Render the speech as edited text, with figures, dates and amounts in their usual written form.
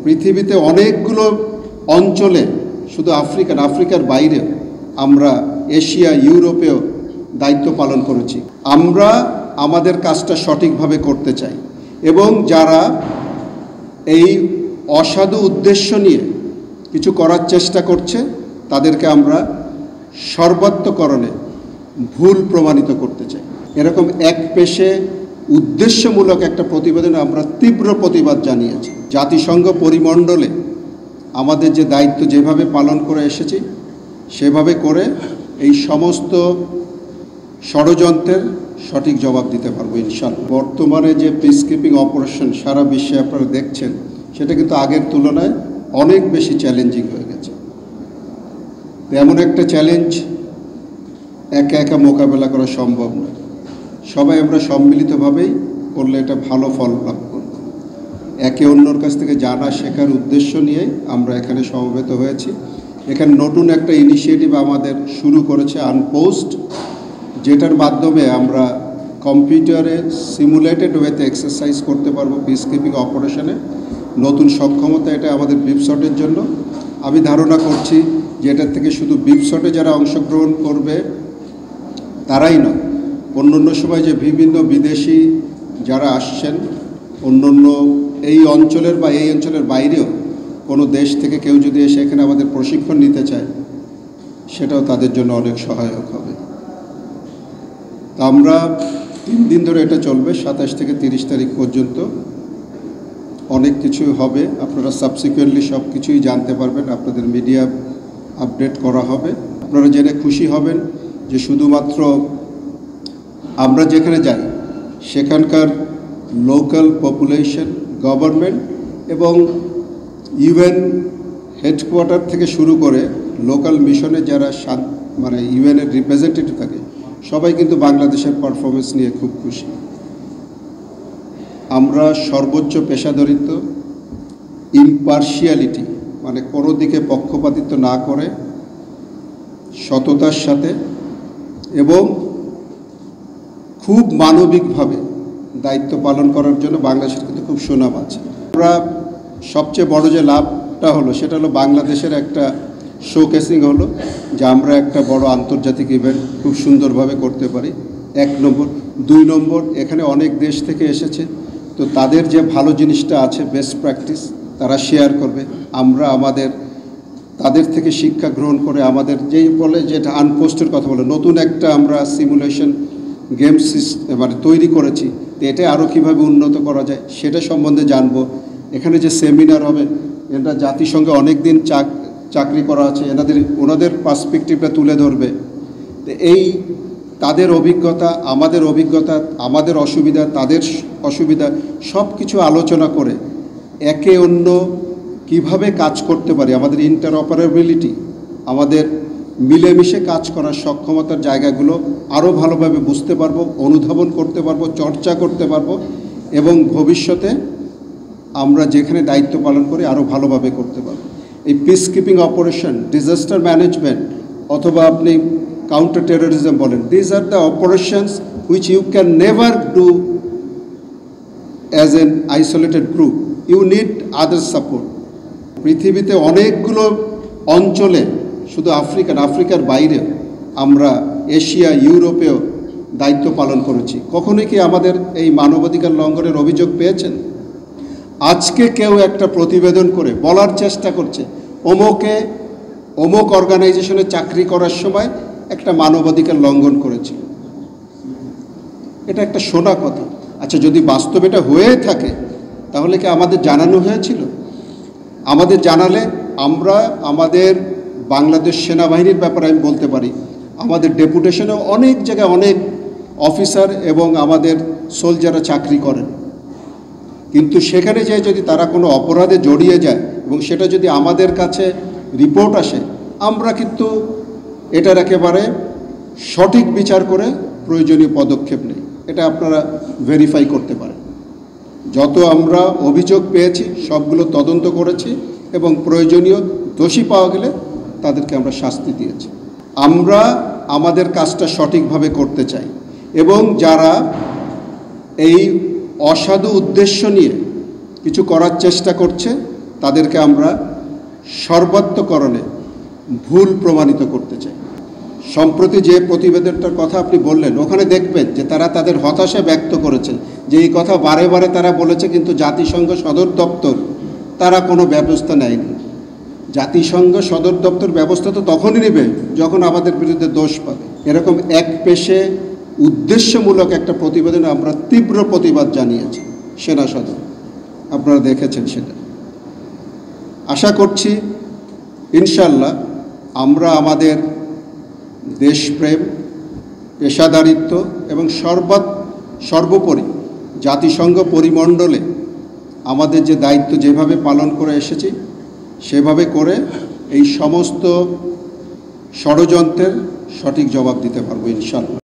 পৃথিবীতে অনেকগুলো অঞ্চলে, শুধু আফ্রিকার বাইরে আমরা এশিয়া, ইউরোপেও দায়িত্ব পালন করেছি। আমরা আমাদের কাজটা সঠিকভাবে করতে চাই এবং যারা এই অসাধু উদ্দেশ্য নিয়ে কিছু করার চেষ্টা করছে তাদেরকে আমরা সর্বাত্মকরণে ভুল প্রমাণিত করতে চাই। এরকম একপেশে উদ্দেশ্যমূলক একটা প্রতিবেদনে আমরা তীব্র প্রতিবাদ জানিয়েছি। জাতিসংঘ পরিমণ্ডলে আমাদের যে দায়িত্ব যেভাবে পালন করে এসেছি সেভাবে করে এই সমস্ত ষড়যন্ত্রের সঠিক জবাব দিতে পারবো ইনশাআল্লাহ। বর্তমানে যে পিসকিপিং অপারেশন সারা বিশ্বে আপনারা দেখছেন, সেটা কিন্তু আগের তুলনায় অনেক বেশি চ্যালেঞ্জিং হয়ে গেছে। এমন একটা চ্যালেঞ্জ একা একা মোকাবেলা করা সম্ভব নয়। সবাই আমরা সম্মিলিতভাবেই করলে এটা ভালো ফল লাভ করব। একে অন্যর কাছ থেকে জানা শেখার উদ্দেশ্য নিয়ে আমরা এখানে সমবেত হয়েছি। এখানে নতুন একটা ইনিশিয়েটিভ আমাদের শুরু করেছে আনপোস্ট, যেটার মাধ্যমে আমরা কম্পিউটারে সিমুলেটেড ওয়েতে এক্সারসাইজ করতে পারবো পিসকিপিং অপারেশনে। নতুন সক্ষমতা এটা আমাদের বিপশটের জন্য। আমি ধারণা করছি যে এটার থেকে শুধু বিপশটে যারা অংশগ্রহণ করবে তারাই নয়, অন্য সময় যে বিভিন্ন বিদেশি যারা আসছেন অন্য এই অঞ্চলের বা এই অঞ্চলের বাইরেও কোনো দেশ থেকে কেউ যদি এসে এখানে আমাদের প্রশিক্ষণ নিতে চায়, সেটাও তাদের জন্য অনেক সহায়ক হবে। তা আমরা 3 দিন ধরে এটা চলবে, 27 থেকে 30 তারিখ পর্যন্ত। অনেক কিছু হবে, আপনারা সাবসিকুয়েন্টলি সব কিছুই জানতে পারবেন, আপনাদের মিডিয়া আপডেট করা হবে। আপনারা জেনে খুশি হবেন যে শুধুমাত্র আমরা যেখানে যাই সেখানকার লোকাল পপুলেশন, গভর্নমেন্ট এবং ইউএন হেডকোয়ার্টার থেকে শুরু করে লোকাল মিশনে যারা ইউএনের রিপ্রেজেন্টেটিভ থাকে, সবাই কিন্তু বাংলাদেশের পারফরমেন্স নিয়ে খুব খুশি। আমরা সর্বোচ্চ পেশাদারিত্ব, ইমপার্শিয়ালিটি কোনো দিকে পক্ষপাতিত্ব না করে সততার সাথে এবং খুব মানবিকভাবে দায়িত্ব পালন করার জন্য বাংলাদেশের কিন্তু খুব সুনাম আছে। আমরা সবচেয়ে বড় যে লাভটা হলো সেটা হলো বাংলাদেশের একটা শোকেসিং হলো যে আমরা একটা বড় আন্তর্জাতিক ইভেন্ট খুব সুন্দরভাবে করতে পারি, 1 নম্বর। 2 নম্বর, এখানে অনেক দেশ থেকে এসেছে, তো তাদের যে ভালো জিনিসটা আছে, বেস্ট প্র্যাকটিস, তারা শেয়ার করবে। আমরা তাদের থেকে শিক্ষা গ্রহণ করে আমাদের যেই বলে যেটা আনপোস্টের কথা বলে নতুন একটা আমরা সিমুলেশন গেমস তৈরি করেছি, তো এটা আরও কীভাবে উন্নত করা যায় সেটা সম্বন্ধে জানবো। এখানে যে সেমিনার হবে, এটা জাতিসংঘে অনেক দিন চাকরি করা আছে, ওনাদের পার্সপেক্টিভটা তুলে ধরবে। তো তাদের অভিজ্ঞতা, আমাদের অসুবিধা, তাদের অসুবিধা সব কিছু আলোচনা করে একে অন্য কিভাবে কাজ করতে পারি, আমাদের ইন্টারঅপারেবিলিটি, আমাদের মিলেমিশে কাজ করার সক্ষমতার জায়গাগুলো আরও ভালোভাবে বুঝতে পারবো, অনুধাবন করতে পারবো, চর্চা করতে পারবো এবং ভবিষ্যতে আমরা যেখানে দায়িত্ব পালন করি আরও ভালোভাবে করতে পারবো। এই পিসকিপিং অপারেশন, ডিজাস্টার ম্যানেজমেন্ট অথবা আপনি কাউন্টার টেরোরিজম বলেন, these are the operations which you can never do as an isolated group, you need other support. পৃথিবীতে অনেকগুলো অঞ্চলে, শুধু আফ্রিকার বাইরে আমরা এশিয়া, ইউরোপেও দায়িত্ব পালন করেছি। কখনোই কি আমাদের এই মানবাধিকার লঙ্ঘনের অভিযোগ পেয়েছেন? আজকে কেউ একটা প্রতিবেদন করে বলার চেষ্টা করছে অমুক অর্গানাইজেশনে চাকরি করার সময় একটা মানবাধিকার লঙ্ঘন করেছিল। এটা একটা শোনা কথা। আচ্ছা, যদি বাস্তবে এটা হয়ে থাকে তাহলে কি আমাদের জানানো হয়েছিল? আমাদের জানালে আমরা আমাদের বাংলাদেশ সেনাবাহিনীর ব্যাপারে আমি বলতে পারি, আমাদের ডেপুটেশনেও অনেক জায়গায় অনেক অফিসার এবং আমাদের সোলজাররা চাকরি করেন, কিন্তু সেখানে যেয়ে যদি তারা কোনো অপরাধে জড়িয়ে যায় এবং সেটা যদি আমাদের কাছে রিপোর্ট আসে, আমরা কিন্তু এটার একেবারে সঠিক বিচার করে প্রয়োজনীয় পদক্ষেপ নেই। এটা আপনারা ভেরিফাই করতে পারেন। যত আমরা অভিযোগ পেয়েছি সবগুলো তদন্ত করেছি এবং প্রয়োজনীয় দোষী পাওয়া গেলে তাদেরকে আমরা শাস্তি দিয়েছি। আমরা আমাদের কাজটা সঠিকভাবে করতে চাই এবং যারা এই অসাধু উদ্দেশ্য নিয়ে কিছু করার চেষ্টা করছে তাদেরকে আমরা সর্বাত্মকরণে ভুল প্রমাণিত করতে চাই। সম্প্রতি যে প্রতিবেদনটার কথা আপনি বললেন, ওখানে দেখবেন যে তারা তাদের হতাশা ব্যক্ত করেছে যে এই কথা বারে বারে তারা বলেছে, কিন্তু জাতিসংঘ সদর দপ্তর তারা কোনো ব্যবস্থা নেয়নি। জাতিসংঘ সদর দপ্তর ব্যবস্থা তো তখনই নেবে যখন আমাদের বিরুদ্ধে দোষ পাবে। এরকম এক পেশে উদ্দেশ্যমূলক একটা প্রতিবেদনে আমরা তীব্র প্রতিবাদ জানিয়েছি সেনা সদর, আপনারা দেখেছেন সেটা। আশা করছি ইনশাল্লাহ আমরা আমাদের দেশপ্রেম, পেশাদারিত্ব এবং সর্বোপরি জাতিসংঘ পরিমণ্ডলে আমাদের যে দায়িত্ব যেভাবে পালন করে এসেছি সেভাবে করে এই সমস্ত ষড়যন্ত্রের সঠিক জবাব দিতে পারবো ইনশাল্লাহ।